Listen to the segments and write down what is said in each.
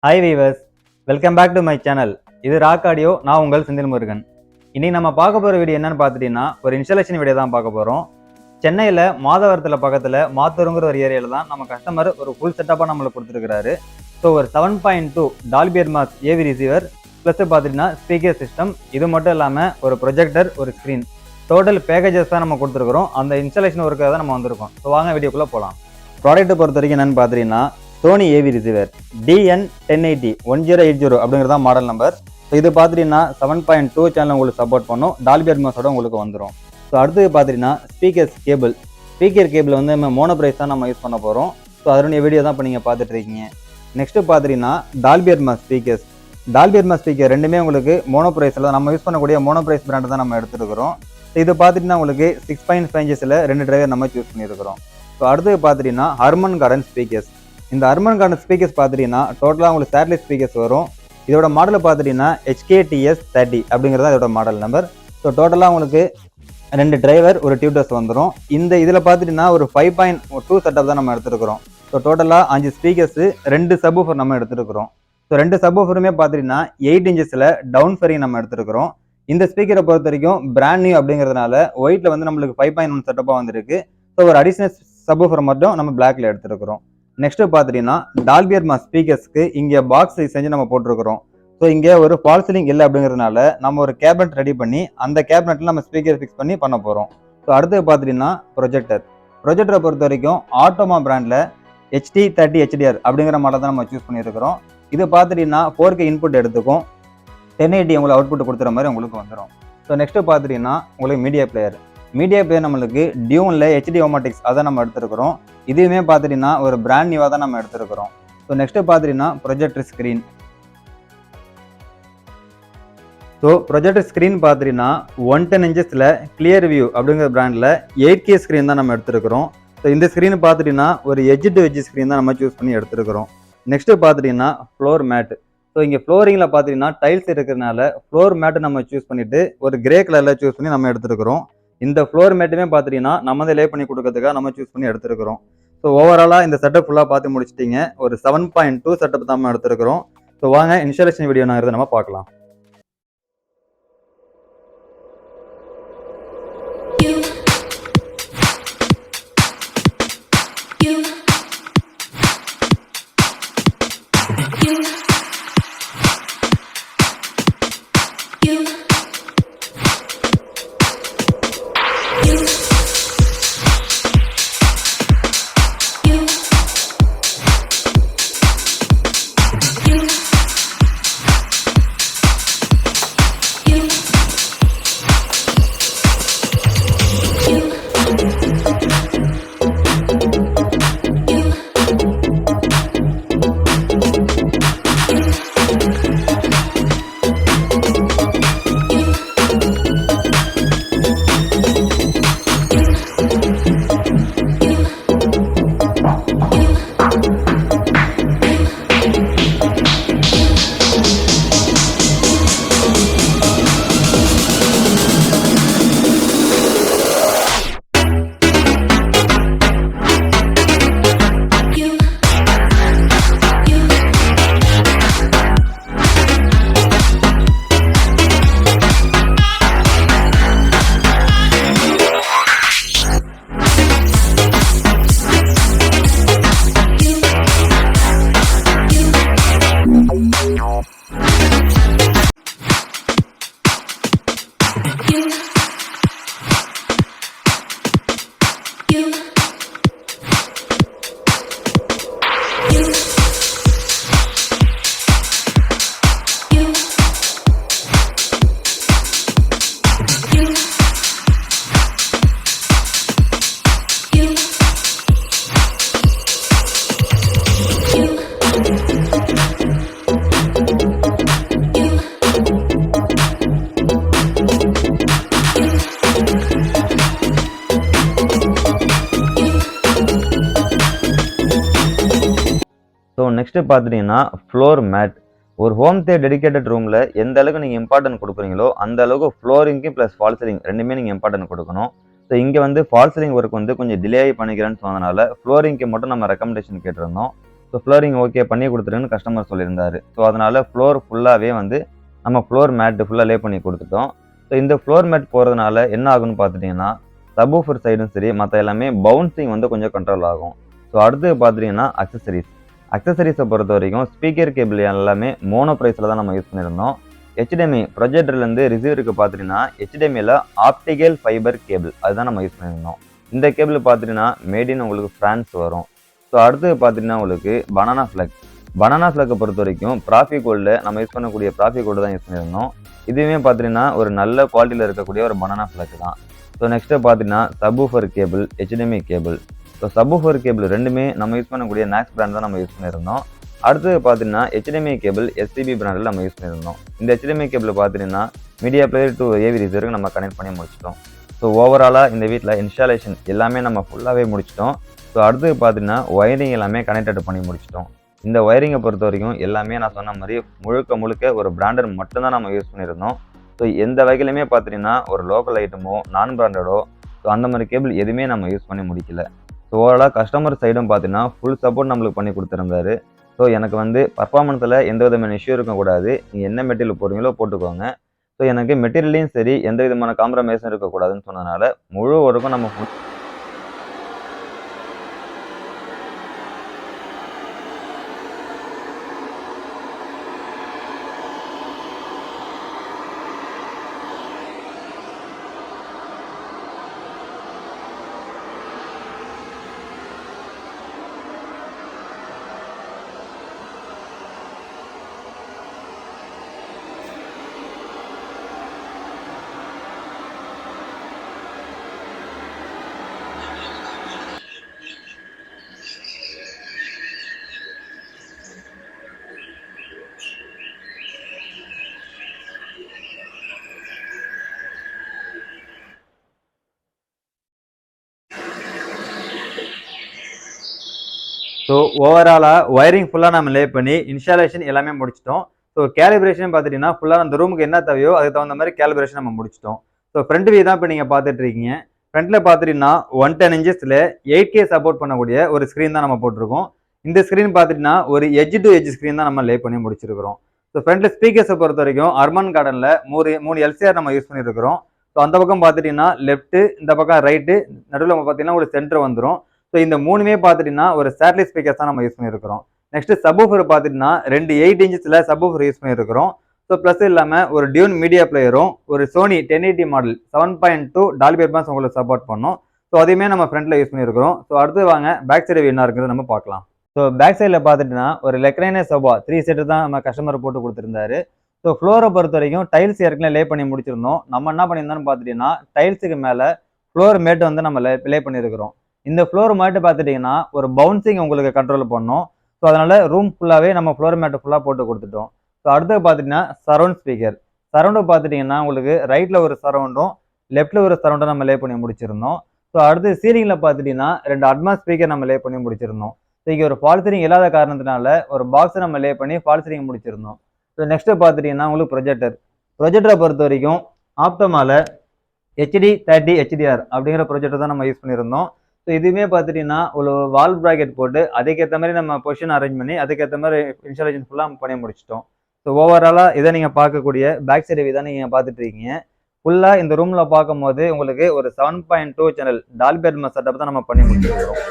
Hi viewers, welcome back to my channel. இது rock audio. நான் உங்கள் செந்தில் முருகன். இன்னைக்கு நம்ம பார்க்க போற வீடியோ என்னன்னு பார்த்துட்டீங்கன்னா ஒரு இன்ஸ்டாலேஷன் வீடியோ தான் பார்க்க போறோம். சென்னையில் மாதவரத்தில் பக்கத்தில் மாத்தூருங்கிற ஒரு ஏரியாவில் தான் நம்ம கஸ்டமர் ஒரு ஃபுல் செட்டப்பாக நம்மளுக்கு கொடுத்துருக்காரு. ஸோ ஒரு 7.2 Dolby Atmos AV receiver plus பார்த்துட்டிங்கன்னா ஸ்பீக்கர் சிஸ்டம், இது மட்டும் இல்லாமல் ஒரு ப்ரொஜெக்டர், ஒரு ஸ்க்ரீன், டோட்டல் பேக்கேஜஸ் தான் நம்ம கொடுத்துருக்குறோம். அந்த இன்ஸ்டாலேஷன் ஒர்க்காக தான் நம்ம வந்திருக்கோம். ஸோ வாங்க வீடியோக்குள்ளே போகலாம். ப்ராடக்ட்டை பொறுத்த வரைக்கும் என்னென்னு பார்த்துட்டிங்கன்னா Sony AV ரிசீவர் DN1080 1080 அப்படிங்கிறது தான் மாடல் நம்பர். ஸோ இது பார்த்துட்டிங்கன்னா 7.2 சேனல் உங்களுக்கு சப்போர்ட் பண்ணும். Dolby Atmos உங்களுக்கு வந்துடும். ஸோ அடுத்தது பார்த்துட்டிங்கன்னா ஸ்பீக்கர் கேபிள் வந்து நம்ம Monoprice தான் நம்ம யூஸ் பண்ண போகிறோம். ஸோ அதனுடைய வீடியோ தான் இப்போ நீங்கள் பார்த்துட்டு இருக்கீங்க. நெக்ஸ்ட்டு பார்த்துட்டிங்கன்னா Dolby Atmos ஸ்பீக்கர் ரெண்டுமே உங்களுக்கு Monopriceல தான் நம்ம யூஸ் பண்ணக்கூடிய Monoprice பிராண்ட் தான் நம்ம எடுத்துருக்கிறோம். ஸோ இது பார்த்துட்டிங்கன்னா உங்களுக்கு 6.5 inches 2 டிரைவர் நம்ம சூஸ் பண்ணியிருக்கிறோம். ஸோ அடுத்தது பார்த்துட்டிங்கன்னா Harman ஸ்பீக்கர்ஸ். இந்த Harman ஸ்பீக்கர்ஸ் பார்த்துட்டிங்கன்னா டோட்டலாக உங்களுக்கு சேட்டலைட் ஸ்பீக்கர்ஸ் வரும். இதோட மாடலை பார்த்துட்டிங்கன்னா HKTS30 அப்படிங்கிறது இதோட மாடல் நம்பர். ஸோ டோட்டலாக உங்களுக்கு 2 டிரைவர், ஒரு டியூட்டர்ஸ் வந்துடும். இதில் பார்த்துட்டிங்கன்னா ஒரு 5.2 செட்டப் தான் நம்ம எடுத்துருக்கிறோம். ஸோ டோட்டலாக 5 ஸ்பீக்கர்ஸு, 2 சப்வூஃபர் நம்ம எடுத்துருக்கிறோம். ஸோ 2 சப்வூஃபருமே பார்த்துட்டிங்கன்னா 8 inches டவுன் ஃபெரிங் நம்ம எடுத்துருக்கிறோம். இந்த ஸ்பீக்கரை பொறுத்த வரைக்கும் பிராண்ட் நியூ அப்படிங்கிறதுனால ஒயிட்டில் வந்து நம்மளுக்கு 5.1 செட்டப்பாக வந்துருக்கு. ஸோ ஒரு அடிஷனல் சப்வூஃபர் மட்டும் நம்ம பிளாக்ல எடுத்துருக்கிறோம். நெக்ஸ்ட்டு பார்த்துட்டிங்கன்னா Dolby Atmos ஸ்பீக்கர்ஸ்க்கு இங்கே பாக்ஸ் செஞ்சு நம்ம போட்டிருக்கிறோம். ஸோ இங்கே ஒரு ஃபால் சீலிங் இல்லை அப்படிங்கிறதுனால நம்ம ஒரு கேபினட் ரெடி பண்ணி அந்த கேபினட்டில் நம்ம ஸ்பீக்கர் ஃபிக்ஸ் பண்ண போகிறோம். ஸோ அடுத்தது பார்த்துட்டிங்கன்னா ப்ரொஜெக்டரை பொறுத்த வரைக்கும் OPTOMA பிராண்டில் HD30 HDR அப்படிங்கிற மாடல் தான் நம்ம சூஸ் பண்ணியிருக்கிறோம். இது பார்த்துட்டிங்கன்னா 4K இன்புட் எடுத்துக்கும், 1080 உங்களுக்கு அவுட்புட் கொடுத்துற மாதிரி உங்களுக்கு வந்துடும். ஸோ நெக்ஸ்ட்டு பார்த்துட்டிங்கன்னா உங்களுக்கு மீடியா பிளேயர் நம்மளுக்கு டியூனில் HD OMATIX அதை நம்ம எடுத்துருக்கிறோம். இதுவுமே பார்த்துட்டிங்கன்னா ஒரு பிராண்ட் நியூவாக தான் நம்ம எடுத்துருக்கிறோம். ஸோ நெக்ஸ்ட்டு பார்த்துட்டிங்கன்னா projector screen. So projector screen பார்த்துட்டிங்கன்னா 110 inches கிளியர் வியூ அப்படிங்கிற பிராண்டில் 8K ஸ்க்ரீன் தான் நம்ம எடுத்துருக்கிறோம். ஸோ இந்த ஸ்க்ரீன் பார்த்துட்டிங்கன்னா ஒரு எட்ஜ் டு எட்ஜ் ஸ்க்ரீன் தான் நம்ம சூஸ் பண்ணி எடுத்துருக்கிறோம். நெக்ஸ்ட்டு பார்த்துட்டிங்கன்னா ஃப்ளோர் மேட். ஸோ இங்கே ஃப்ளோரிங்கில் பார்த்துட்டிங்கன்னா டைல்ஸ் இருக்கிறதுனால ஃப்ளோர் மேட்டு நம்ம சூஸ் பண்ணிவிட்டு ஒரு கிரே கலரில் சூஸ் பண்ணி நம்ம எடுத்துருக்கிறோம். இந்த ஃப்ளோர் மேட்டுமே பார்த்துட்டிங்கன்னா நம்ம வந்து லே பண்ணி கொடுக்கறதுக்காக நம்ம சூஸ் பண்ணி எடுத்துருக்கிறோம். ஸோ ஓவராலாக இந்த செட்டப் ஃபுல்லாக பார்த்து முடிச்சிட்டிங்க. ஒரு 7.2 செட்டப் தான் நம்ம எடுத்துருக்கிறோம். ஸோ வாங்க இன்ஸ்டாலேஷன் வீடியோ நம்ம பார்க்கலாம். ஸோ நெக்ஸ்ட்டு பார்த்துட்டிங்கன்னா ஃப்ளோர் மேட். ஒரு ஹோம் தியேட்டர் டெடிகேட்டட் ரூமில் எந்த அளவுக்கு நீங்கள் இம்பார்ட்டன்ட் கொடுக்குறீங்களோ அந்த அளவுக்கு ஃப்ளோரிங்க்கு ப்ளஸ் ஃபால் சீலிங் ரெண்டுமே நீங்கள் இம்பார்ட்டன்ட் கொடுக்கணும். ஸோ இங்கே ஃபால் சீலிங் ஒர்க் கொஞ்சம் டிலே ஆகி பண்ணிக்கிறேன்னு சொன்னதுனால ஃப்ளோரிங்க்கு மட்டும் நம்ம ரெக்கமெண்டேஷன் கேட்டிருந்தோம். ஸோ ஃப்ளோரிங் ஓகே பண்ணி கொடுத்துருன்னு கஸ்டமர் சொல்லியிருந்தாரு. ஸோ அதனால் ஃப்ளோர் ஃபுல்லாகவே வந்து நம்ம ஃப்ளோர் மேட்டு ஃபுல்லாக லே பண்ணி கொடுத்துட்டோம். ஸோ இந்த ஃப்ளோர் மேட் போகிறதுனால என்ன ஆகுன்னு பார்த்துட்டிங்கன்னா சப்வூஃபர் சைடும் சரி மற்ற எல்லாமே பவுன்சிங் வந்து கொஞ்சம் கண்ட்ரோல் ஆகும். ஸோ அடுத்து பார்த்துட்டிங்கன்னா அக்சசரிஸை பொறுத்த வரைக்கும் ஸ்பீக்கர் கேபிள் எல்லாமே மோனோப்ரைஸில் தான் நம்ம யூஸ் பண்ணியிருந்தோம். HDMI ப்ரொஜெக்டர்லேருந்து ரிசீவருக்கு பார்த்துட்டிங்கன்னா HDMIயில் ஆப்டிகல் ஃபைபர் கேபிள் அதுதான் நம்ம யூஸ் பண்ணியிருந்தோம். இந்த கேபிள் பார்த்துட்டிங்கன்னா மேடின் உங்களுக்கு ஃப்ரான்ஸ் வரும். ஸோ அடுத்து பார்த்துட்டிங்கன்னா உங்களுக்கு பனானா ஃப்ளக்கை பொறுத்த வரைக்கும் ப்ராஃபி கோல்டில் நம்ம யூஸ் பண்ணக்கூடிய ப்ராஃபி கோல்டு தான் யூஸ் பண்ணியிருந்தோம். இதுவுமே பார்த்துட்டிங்கன்னா ஒரு நல்ல குவாலிட்டியில் இருக்கக்கூடிய ஒரு பனானா ஃப்ளக் தான். ஸோ நெக்ஸ்ட்டு பார்த்தீங்கன்னா subwoofer cable, HDMI cable. So subwoofer cable ரெண்டுமே நம்ம யூஸ் பண்ணக்கூடிய நாக்ஸ் பிராண்ட் தான் நம்ம யூஸ் பண்ணியிருந்தோம். அடுத்து பார்த்தீங்கன்னா HDMI கேபிள் SCB பிராண்டில் நம்ம யூஸ் பண்ணியிருந்தோம். இந்த HDMI கேபிள் பார்த்தீங்கன்னா மீடியா பிளேயர் டு AV ரிசீவருக்கு நம்ம கனெக்ட் பண்ணி முடிச்சிட்டோம். ஸோ ஓவராலாக இந்த வீட்டில் இன்ஸ்டாலேஷன் எல்லாமே நம்ம ஃபுல்லாகவே முடிச்சிட்டோம். ஸோ அடுத்து பார்த்தீங்கன்னா ஒயரிங் எல்லாமே கனெக்டட் பண்ணி முடிச்சிட்டோம். இந்த ஒயரிங்கை பொறுத்த வரைக்கும் எல்லாமே நான் சொன்ன மாதிரி முழுக்க ஒரு பிராண்டட் மட்டும்தான் நம்ம யூஸ் பண்ணியிருந்தோம். ஸோ எந்த வகையிலுமே பார்த்தீங்கன்னா ஒரு லோக்கல் ஐட்டமோ நான் பிராண்டடோ ஸோ அந்த மாதிரி கேபிள் எதுவுமே நம்ம யூஸ் பண்ணி முடிக்கல. ஸோ ஓவராலாக கஸ்டமர் சைடும் பார்த்தீங்கன்னா ஃபுல் சப்போர்ட் நம்மளுக்கு பண்ணி கொடுத்துருந்தாரு. ஸோ எனக்கு வந்து பர்ஃபார்மன்ஸில் எந்த விதமான இஷ்யூ இருக்கக்கூடாது, நீங்கள் என்ன மெட்டீரியல் போடுறீங்களோ போட்டுக்கோங்க. ஸோ எனக்கு மெட்டீரியலையும் சரி எந்த விதமான காம்ப்ரமைஸும் இருக்கக்கூடாதுன்னு சொன்னதுனால முழு ஒர்க்கும் நம்ம ஸோ ஓவராலாக ஒயரிங் ஃபுல்லாக நம்ம லே பண்ணி இன்ஸ்டாலேஷன் எல்லாமே முடிச்சிட்டோம். ஸோ கேலிபிரேஷன் பார்த்துட்டிங்கன்னா ஃபுல்லாக அந்த ரூமுக்கு என்ன தேவையோ அதுக்கு தகுந்த மாதிரி கேலிபிரேஷன் நம்ம முடிச்சிட்டோம். ஸோ ஃப்ரண்ட் வியூ தான் இப்போ நீங்கள் பார்த்துட்டு இருக்கீங்க. ஃப்ரண்ட்டில் பார்த்துட்டிங்கன்னா 110 இன்ச்சஸில் 8K சப்போர்ட் பண்ணக்கூடிய ஒரு ஸ்க்ரீன் தான் நம்ம போட்டிருக்கோம். இந்த ஸ்க்ரீன் பார்த்துட்டிங்கன்னா ஒரு எட்ஜ் டு எட்ஜ் ஸ்க்ரீன் தான் நம்ம லே பண்ணி முடிச்சிருக்கிறோம். ஸோ ஃப்ரண்ட்டில் ஸ்பீக்கர்ஸை பொறுத்த வரைக்கும் ஹர்மன் கார்டனில் மூணு LCR நம்ம யூஸ் பண்ணியிருக்கிறோம். ஸோ அந்த பக்கம் பார்த்துட்டிங்கன்னா லெஃப்ட்டு, இந்த பக்கம் ரைட்டு, நடுவில் பார்த்தீங்கன்னா ஒரு சென்டர் வந்துடும். ஸோ இந்த மூணுமே பார்த்துட்டிங்கன்னா ஒரு சேட்டலைட் ஸ்பீக்கர்ஸ் தான் நம்ம யூஸ் பண்ணியிருக்கிறோம். நெக்ஸ்ட் சப்வூஃபர் பார்த்துட்டிங்கன்னா 2 8 இன்ச்சஸில் சப்வூஃபர் யூஸ் பண்ணியிருக்கிறோம். ஸோ ப்ளஸ் இல்லாமல் ஒரு டியூன் மீடியா பிளேயரும் ஒரு சோனி 1080 மாடல் 7.2 டால்பி அட்மாஸ் உங்களுக்கு சப்போர்ட் பண்ணோம். ஸோ அதையுமே நம்ம ஃப்ரண்ட்டில் யூஸ் பண்ணியிருக்கிறோம். ஸோ அடுத்து வாங்க பேக் சைடு என்ன இருக்குது நம்ம பார்க்கலாம். ஸோ பேக் சைடில் பார்த்துட்டிங்கன்னா ஒரு லெக்ரைனே சோபா 3 செட்டு தான் நம்ம கஸ்டமர் போட்டு கொடுத்துருந்தாரு. ஸோ ஃப்ளோரை பொறுத்த வரைக்கும் டைல்ஸ் ஏற்கனவே லே பண்ணி முடிச்சிருந்தோம். நம்ம என்ன பண்ணியிருந்தோம்னு பார்த்துட்டிங்கன்னா டைல்ஸுக்கு மேலே ஃப்ளோர் மேட் வந்து நம்ம லே பண்ணியிருக்கிறோம். இந்த ஃப்ளோர் மேட்டு பார்த்துட்டிங்கன்னா ஒரு பவுன்சிங் உங்களுக்கு கண்ட்ரோல் பண்ணோம். ஸோ அதனால் ரூம் ஃபுல்லாகவே நம்ம ஃப்ளோர் மேட்டு ஃபுல்லாக போட்டு கொடுத்துட்டோம். ஸோ அடுத்து பார்த்துட்டிங்கன்னா சரௌண்ட் ஸ்பீக்கர். சரௌண்டு பார்த்துட்டிங்கன்னா உங்களுக்கு ரைட்டில் ஒரு சரௌண்டும் லெஃப்ட்டில் ஒரு சரௌண்டும் நம்ம லே பண்ணி முடிச்சிருந்தோம். ஸோ அடுத்து சீலிங்கில் பார்த்துட்டிங்கன்னா 2 அட்மாஸ் ஸ்பீக்கர் நம்ம லே பண்ணி முடிச்சிருந்தோம். ஸோ இங்கே ஒரு ஃபால் சீலிங் இல்லாத காரணத்தினால ஒரு பாக்ஸை நம்ம லே பண்ணி ஃபால் சீலிங் முடிச்சிருந்தோம். ஸோ நெக்ஸ்ட்டு பார்த்துட்டிங்கன்னா உங்களுக்கு ப்ரொஜெக்டரை பொறுத்த வரைக்கும் ஆப்டோமாவில் HD30 HDR அப்படிங்கிற ப்ரொஜெக்டர் தான் நம்ம யூஸ் பண்ணியிருந்தோம். ஸோ இதுவுமே பார்த்துட்டிங்கன்னா ஒரு வால் ப்ராக்கெட் போட்டு அதுக்கேற்ற மாதிரி நம்ம பொசிஷன் அரேஞ்ச் பண்ணி அதுக்கேற்ற மாதிரி இன்ஸ்டாலேஷன் ஃபுல்லாக பண்ணி முடிச்சிட்டோம். ஸோ ஓவராலாக இதை நீங்கள் பார்க்கக்கூடிய பேக் சைடு தான் நீங்கள் பார்த்துட்டு இருக்கீங்க. ஃபுல்லாக இந்த ரூமில் பார்க்கும்போது உங்களுக்கு ஒரு 7.2 சேனல் டால்பி அட்மாஸ் செட்டப் தான் நம்ம பண்ணி முடிச்சிருக்கிறோம்.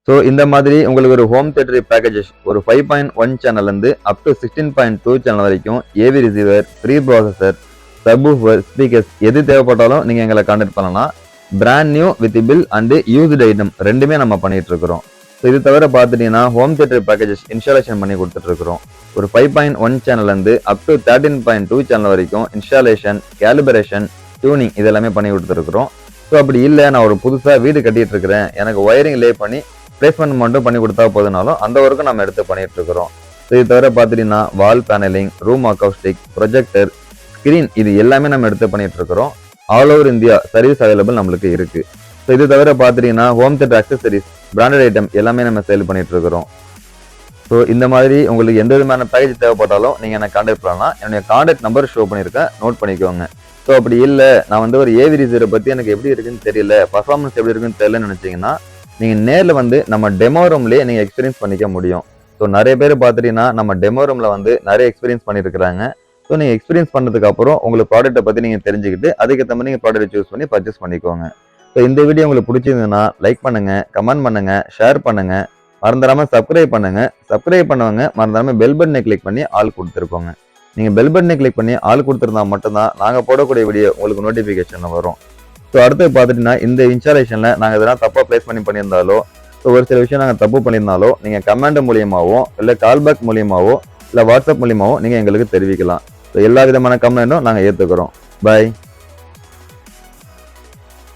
ஸோ இந்த மாதிரி உங்களுக்கு ஒரு ஹோம் தியேட்டர் பேக்கேஜஸ் ஒரு 5.1 சேனல்லேருந்து அப் டு 16.2 சேனல் வரைக்கும் AV receiver, pre processor, subwoofer, speakers எது தேவைப்பட்டாலும் நீங்கள் எங்களை கான்டாக்ட் பண்ணலாம். Brand new with bill and used item ரெண்டுமே நம்ம பண்ணிட்டு இருக்கிறோம். ஸோ இது தவிர பார்த்துட்டீங்கன்னா ஹோம் தியேட்டர் பேக்கேஜஸ் இன்ஸ்டாலேஷன் பண்ணி கொடுத்துட்டு இருக்கிறோம். ஒரு 5.1 சேனல்லேருந்து அப் டு 13.2 சேனல் வரைக்கும் இன்ஸ்டாலேஷன், கேலிபரேஷன், டியூனிங் இதெல்லாமே பண்ணி கொடுத்துருக்குறோம். ஸோ அப்படி இல்லை, நான் ஒரு புதுசாக வீடு கட்டிட்டு இருக்கிறேன், எனக்கு ஒயரிங் லே பண்ணி பிளேஸ்மெண்ட் மட்டும் பண்ணி கொடுத்தா போதுனாலும் அந்த ஒர்க்கும் நம்ம எடுத்து பண்ணிட்டு இருக்கிறோம். ஸோ இது தவிர பார்த்துட்டீங்கன்னா வால் panelling, room acoustic, projector, screen இது எல்லாமே நம்ம எடுத்து பண்ணிட்டு இருக்கிறோம். All over India service available நம்மளுக்கு இருக்கு. ஸோ இது தவிர பார்த்துட்டீங்கன்னா home theatre accessories, branded item எல்லாமே நம்ம சேல் பண்ணிட்டு இருக்கிறோம். ஸோ இந்த மாதிரி உங்களுக்கு எந்த விதமான பேக்கேஜ் தேவைப்பட்டாலும் நீங்கள் என்னை கான்டாக்ட் பண்ணலாம். என்னுடைய கான்டாக்ட் நம்பர் ஷோ பண்ணியிருக்கேன், நோட் பண்ணிக்கோங்க. ஸோ அப்படி இல்லை, நான் வந்து ஒரு ஏவி ரிசீவரை பற்றி எனக்கு எப்படி இருக்குன்னு தெரியல, பர்ஃபார்மன்ஸ் எப்படி இருக்குன்னு தெரியலன்னு நினச்சிங்கன்னா நீங்கள் நேரில் வந்து நம்ம டெமோ ரூம்லேயே நீங்கள் எக்ஸ்பீரியன்ஸ் பண்ணிக்க முடியும். ஸோ நிறைய பேர் பார்த்துட்டீங்கன்னா நம்ம டெமோ ரூமில் வந்து நிறைய எக்ஸ்பீரியன்ஸ் பண்ணியிருக்கிறாங்க. ஸோ நீங்கள் எக்ஸ்பீரியன்ஸ் பண்ணதுக்கு அப்புறம் உங்களுக்கு ப்ராடக்ட்டை பற்றி நீங்கள் தெரிஞ்சுக்கிட்டு அதுக்கேற்ற மாதிரி நீங்கள் ப்ராடக்ட் சூஸ் பண்ணி பர்ச்சேஸ் பண்ணிக்கோங்க. ஸோ இந்த வீடியோ உங்களுக்கு பிடிச்சிருந்ததுன்னா லைக் பண்ணுங்கள், கமெண்ட் பண்ணுங்கள், ஷேர் பண்ணுங்கள், மறந்துடாமல் சப்ஸ்கிரைப் பண்ணுங்கள். சப்ஸ்கிரைப் பண்ணுவாங்க மறந்துடாமல் பெல் பட்டனை கிளிக் பண்ணி ஆல் கொடுத்துருக்கோங்க. நீங்கள் பெல் பட்டனை கிளிக் பண்ணி ஆல் கொடுத்துருந்தா மட்டும்தான் நாங்கள் போடக்கூடிய வீடியோ உங்களுக்கு நோட்டிஃபிகேஷன் வரும். ஸோ அடுத்து பார்த்துட்டீங்கன்னா இந்த இன்ஸ்டாலேஷனில் நாங்கள் எதனா தப்பாக ப்ளேஸ் பண்ணியிருந்தாலோ, ஸோ ஒரு சில விஷயம் நாங்கள் தப்பு பண்ணியிருந்தாலோ நீங்கள் கமெண்ட் மூலியமாகவோ இல்லை கால்பேக் மூலியமாகவோ இல்லை வாட்ஸ்அப் மூலியமாகவோ நீங்கள் எங்களுக்கு தெரிவிக்கலாம். ஸோ எல்லா விதமான கமெண்ட்டும் நாங்கள் ஏற்றுக்கிறோம். பாய்.